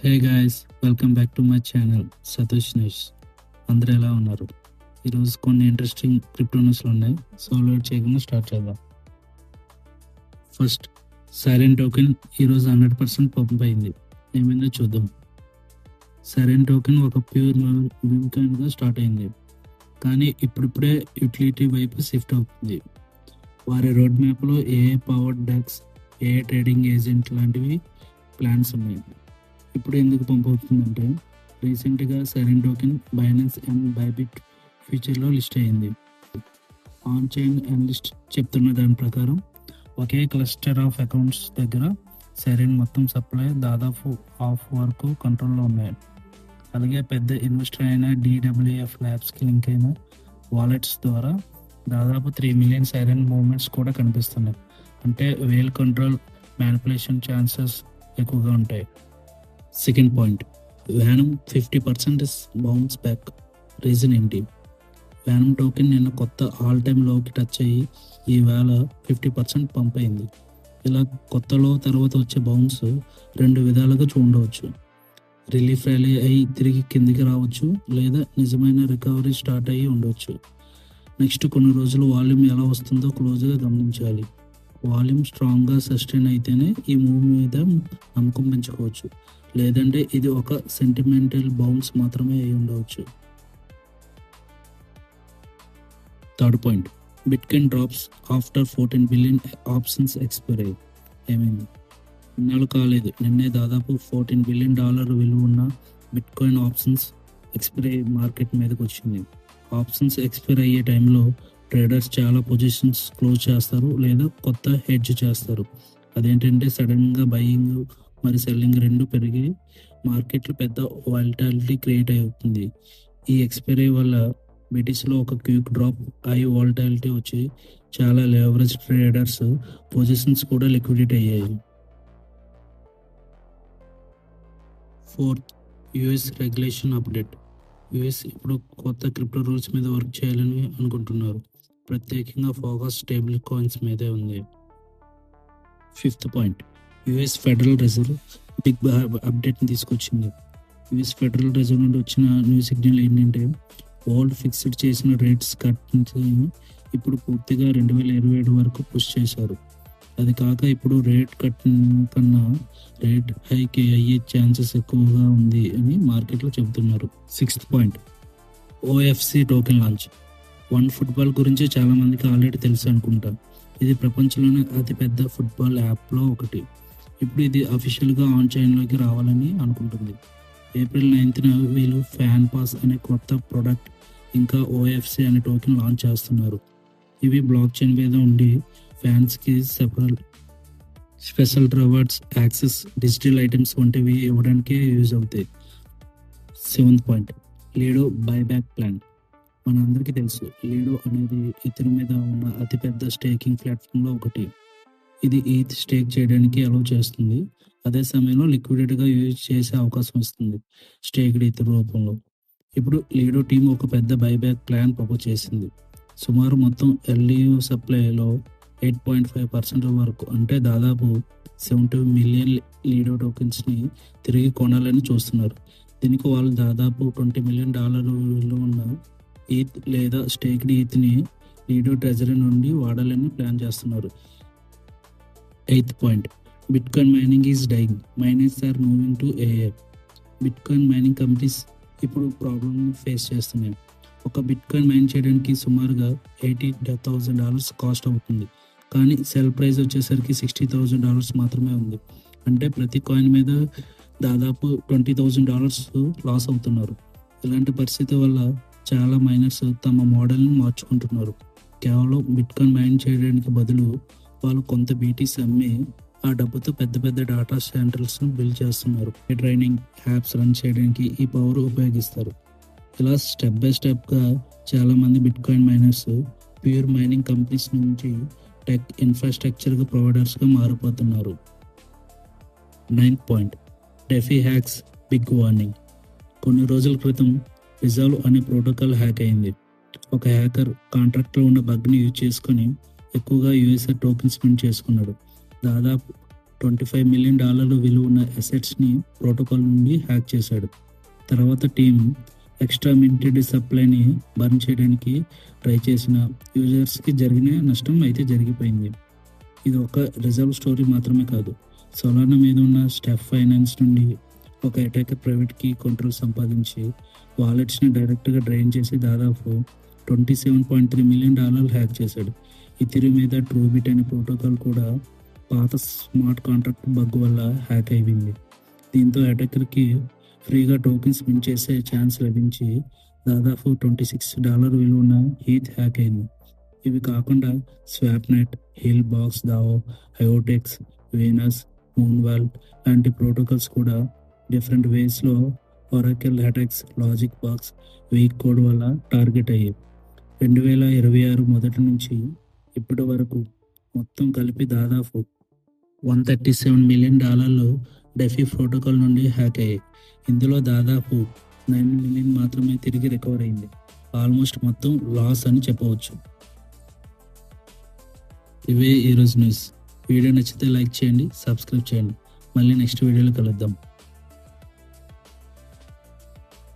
Hey guys, welcome back to my channel Santosh news. అందరూ ఎలా ఉన్నారు? ఈరోజు కొన్ని ఇంట్రెస్టింగ్ క్రిప్టో న్యూస్లు ఉన్నాయి. సో లేట్ చేయకుండా స్టార్ట్ చేద్దాం. ఫస్ట్, సైరన్ టోకెన్ ఈరోజు 100% పంప్ అయింది. ఏమైందో చూద్దాం. సైరన్ టోకెన్ ఒక ప్యూర్ గా స్టార్ట్ అయింది, కానీ ఇప్పుడిప్పుడే యూటిలిటీ వైపు షిఫ్ట్ అవుతుంది. వారి రోడ్ మ్యాప్లో ఏఏ పవర్డ్ డెక్స్, ఏఏ ట్రేడింగ్ ఏజెంట్ లాంటివి ప్లాన్స్ ఉన్నాయి. ఇప్పుడు ఎందుకు పంపవుతుందంటే, రీసెంట్గా siren token Binance and Bybit ఫ్యూచర్లో లిస్ట్ అయింది. ఆన్ చైన్ అనలిస్ట్ చెప్తున్న దాని ప్రకారం ఒకే క్లస్టర్ ఆఫ్ అకౌంట్స్ దగ్గర సైరన్ మొత్తం సప్లై దాదాపు హాఫ్ వరకు కంట్రోల్లో ఉన్నాయి. అలాగే పెద్ద ఇన్వెస్టర్ అయిన DWF ల్యాబ్స్కి లింక్ అయిన వాలెట్స్ ద్వారా దాదాపు 3 మిలియన్ సైరన్ మూవ్మెంట్స్ కూడా కనిపిస్తున్నాయి. అంటే వేల్ కంట్రోల్ మ్యానిపులేషన్ ఛాన్సెస్ ఎక్కువగా ఉంటాయి. సెకండ్ పాయింట్, వ్యానం 50% బౌన్స్ బ్యాక్. రీజన్ ఏంటి? వ్యానం టోకెన్ నిన్న కొత్త ఆల్ టైమ్ లోకి టచ్ అయ్యి ఈవేళ 50% పంప్ అయింది. ఇలా కొత్తలో తర్వాత వచ్చే బౌన్స్ రెండు విధాలుగా చూడవచ్చు. రిలీఫ్ ర్యాలీ అయ్యి తిరిగి కిందికి రావచ్చు, లేదా నిజమైన రికవరీ స్టార్ట్ అయ్యి ఉండవచ్చు. నెక్స్ట్ కొన్ని రోజులు వాల్యూమ్ ఎలా వస్తుందో క్లోజ్గా గమనించాలి. వాల్యూమ్ స్ట్రాంగ్గా సస్టైన్ అయితేనే ఈ మూవ్ మీద నమ్మకం పెంచుకోవచ్చు, లేదంటే ఇది ఒక సెంటిమెంటల్ బౌన్స్ మాత్రమే అయి ఉండవచ్చు. Third point, bitcoin drops after 14 billion options expire అయ్యి. ఏమైంది? ఇన్నాళ్ళు కాలేదు, నిన్నే దాదాపు $14 బిలియన్ విలువ ఉన్న బిట్కాయిన్ ఆప్షన్స్ ఎక్స్పైర్ అయ్యి మార్కెట్ మీదకి వచ్చింది. ఆప్షన్స్ ఎక్స్పైర్ అయ్యే టైంలో ట్రేడర్స్ చాలా పొజిషన్స్ క్లోజ్ చేస్తారు లేదా కొత్త హెడ్జ్ చేస్తారు. అదేంటంటే సడన్గా బయింగ్ మరి సెల్లింగ్ రెండు పెరిగి మార్కెట్లో పెద్ద వాలటాలిటీ క్రియేట్ అవుతుంది. ఈ ఎక్స్పైరీ వల్ల బిటిస్లో ఒక క్విక్ డ్రాప్, హై వాలటాలిటీ వచ్చి చాలా లేవరేజ్ ట్రేడర్స్ పొజిషన్స్ కూడా లిక్విడేట్ అయ్యాయి. Fourth, US regulation update. US ఇప్పుడు కొత్త క్రిప్టో రూల్స్ మీద వర్క్ చేయాలని అనుకుంటున్నారు. ప్రత్యేకంగా ఫోకస్ స్టేబుల్ కాయిన్స్ మీదే ఉంది. Fifth point, US Federal Reserve big అప్డేట్ని తీసుకొచ్చింది. యుఎస్ ఫెడరల్ రిజర్వ్ నుండి వచ్చిన న్యూ సిగ్నల్ ఏంటంటే, ఓల్డ్ ఫిక్స్డ్ చేసిన రేట్స్ కట్ ఇప్పుడు పూర్తిగా 2027 వరకు పుష్ చేశారు. అది కాక ఇప్పుడు రేట్ కట్ కన్నా రేట్ హైక్ అయ్యే ఛాన్సెస్ ఎక్కువగా ఉంది అని మార్కెట్లో చెబుతున్నారు. Sixth point, OFC token launch. One football గురించి చాలా మందికి ఆల్రెడీ తెలుసు అనుకుంటా. ఇది ప్రపంచంలోనే అతిపెద్ద ఫుట్బాల్ యాప్లో ఒకటి. ఇప్పుడు ఇది అఫీషియల్గా ఆన్ చైన్లోకి రావాలని అనుకుంటుంది. ఏప్రిల్ 9న వీళ్ళు ఫ్యాన్ పాస్ అనే కొత్త ప్రోడక్ట్ ఇంకా OFC అనే టోకెన్ లాంచ్ చేస్తున్నారు. ఇవి బ్లాక్ చైన్ మీద ఉండి ఫ్యాన్స్కి special rewards, access, digital items వంటివి ఇవ్వడానికే యూజ్ అవుతాయి. Seventh point, Lido buyback plan. మనందరికీ తెలుసు, లీడో అనేది ఇతర మీద ఉన్న అతిపెద్ద స్టేకింగ్ ప్లాట్ఫామ్లో ఒకటి. ఇది ఈత్ స్టేక్ చేయడానికి అలౌ చేస్తుంది. అదే సమయంలో లిక్విడిటీగా యూజ్ చేసే అవకాశం ఇస్తుంది స్టేక్డ్ ఇతర రూపంలో. ఇప్పుడు లీడో టీం ఒక పెద్ద బైబ్యాక్ ప్లాన్ ప్రపోజ్ చేసింది. సుమారు మొత్తం LEO సప్లైలో 8.5% వరకు, అంటే దాదాపు 70 మిలియన్ లీడో టోకెన్స్ని తిరిగి కొనాలని చూస్తున్నారు. దీనికి వాళ్ళు దాదాపు $20 మిలియన్ విలువ ఉన్న ఈత్ లేదా స్టేక్డ్ ఈత్ని లీడో ట్రెజరీ నుండి వాడాలని ప్లాన్ చేస్తున్నారు. Eighth point, bitcoin mining is dying, miners are moving to AI. Bitcoin mining companies ఇప్పుడు ప్రాబ్లమ్ ఫేస్ చేస్తున్నాయి. ఒక బిట్కాయిన్ మైన్ చేయడానికి సుమారుగా $80,000 కాస్ట్ అవుతుంది, కానీ సెల్ ప్రైస్ వచ్చేసరికి $60,000 మాత్రమే ఉంది. అంటే ప్రతి కాయిన్ మీద దాదాపు $20,000 లాస్ అవుతున్నారు. ఇలాంటి పరిస్థితి వల్ల చాలా మైనర్స్ తమ మోడల్ని మార్చుకుంటున్నారు. కేవలం బిట్కాయిన్ మైన్ చేయడానికి బదులు వాళ్ళు కొంత BTC అమ్మి ఆ డబ్బుతో పెద్ద పెద్ద డేటా సెంటర్స్ను బిల్డ్ చేస్తున్నారు. ట్రైనింగ్ యాప్స్ రన్ చేయడానికి ఈ పవర్ ఉపయోగిస్తారు. ఇలా స్టెప్ బై స్టెప్గా చాలామంది bitcoin miners pure mining companies నుంచి టెక్ ఇన్ఫ్రాస్ట్రక్చర్ ప్రొవైడర్స్గా మారిపోతున్నారు. Ninth point, DeFi hacks big warning. కొన్ని రోజుల క్రితం రిజాల్వ్ అనే ప్రోటోకాల్ హ్యాక్ అయింది. ఒక హ్యాకర్ కాంట్రాక్ట్లో ఉన్న బగ్ని యూజ్ చేసుకొని ఎక్కువగా USD టోకెన్స్ స్పెండ్ చేసుకున్నాడు. దాదాపు $25 మిలియన్ విలువ ఉన్న అసెట్స్ని ప్రోటోకాల్ నుండి హ్యాక్ చేశాడు. తర్వాత టీం ఎక్స్ట్రా మింటెడ్ సప్లైని బర్న్ చేయడానికి ట్రై చేసిన యూజర్స్కి జరిగిన నష్టం అయితే జరిగిపోయింది. ఇది ఒక రిజర్వ్ స్టోరీ మాత్రమే కాదు. సొలానా మీద ఉన్న స్టెప్ ఫైనాన్స్ నుండి ఒక అటాకర్ ప్రైవేట్ కీ కంట్రోల్ సంపాదించి వాలెట్స్ని డైరెక్ట్గా డ్రైన్ చేసి దాదాపు $27.3 మిలియన్ హ్యాక్ చేశాడు. ఇథెరియం మీద ట్రూబిట్ అనే ప్రోటోకాల్ కూడా పాత స్మార్ట్ కాంట్రాక్ట్ బగ్ వల్ల హ్యాక్ అయింది. దీంతో అటాకర్కి ఫ్రీగా టోకెన్స్ మిన్ చేసే ఛాన్స్ లభించి దాదాపు $26 విలువ ఉన్న హీత్ హ్యాక్ అయింది. ఇవి కాకుండా స్వాప్నెట్, హిల్ బాక్స్ దావో, హయోటెక్స్, వీనస్, మూన్వాల్ లాంటి ప్రోటోకాల్స్ కూడా డిఫరెంట్ వేస్లో oracle attacks, logic bugs, weak code వల్ల టార్గెట్ అయ్యాయి. 2026 మొదటి నుంచి ఇప్పటి వరకు మొత్తం కలిపి దాదాపు $137 మిలియన్ డెఫీ ప్రోటోకాల్ నుండి హ్యాక్ అయ్యాయి. ఇందులో దాదాపు 9 మిలియన్ మాత్రమే తిరిగి రికవర్ అయింది. ఆల్మోస్ట్ మొత్తం లాస్ అని చెప్పవచ్చు. ఇవే ఈరోజు న్యూస్. వీడియో నచ్చితే లైక్ చేయండి, సబ్స్క్రైబ్ చేయండి. మళ్ళీ నెక్స్ట్ వీడియోలో కలుద్దాం.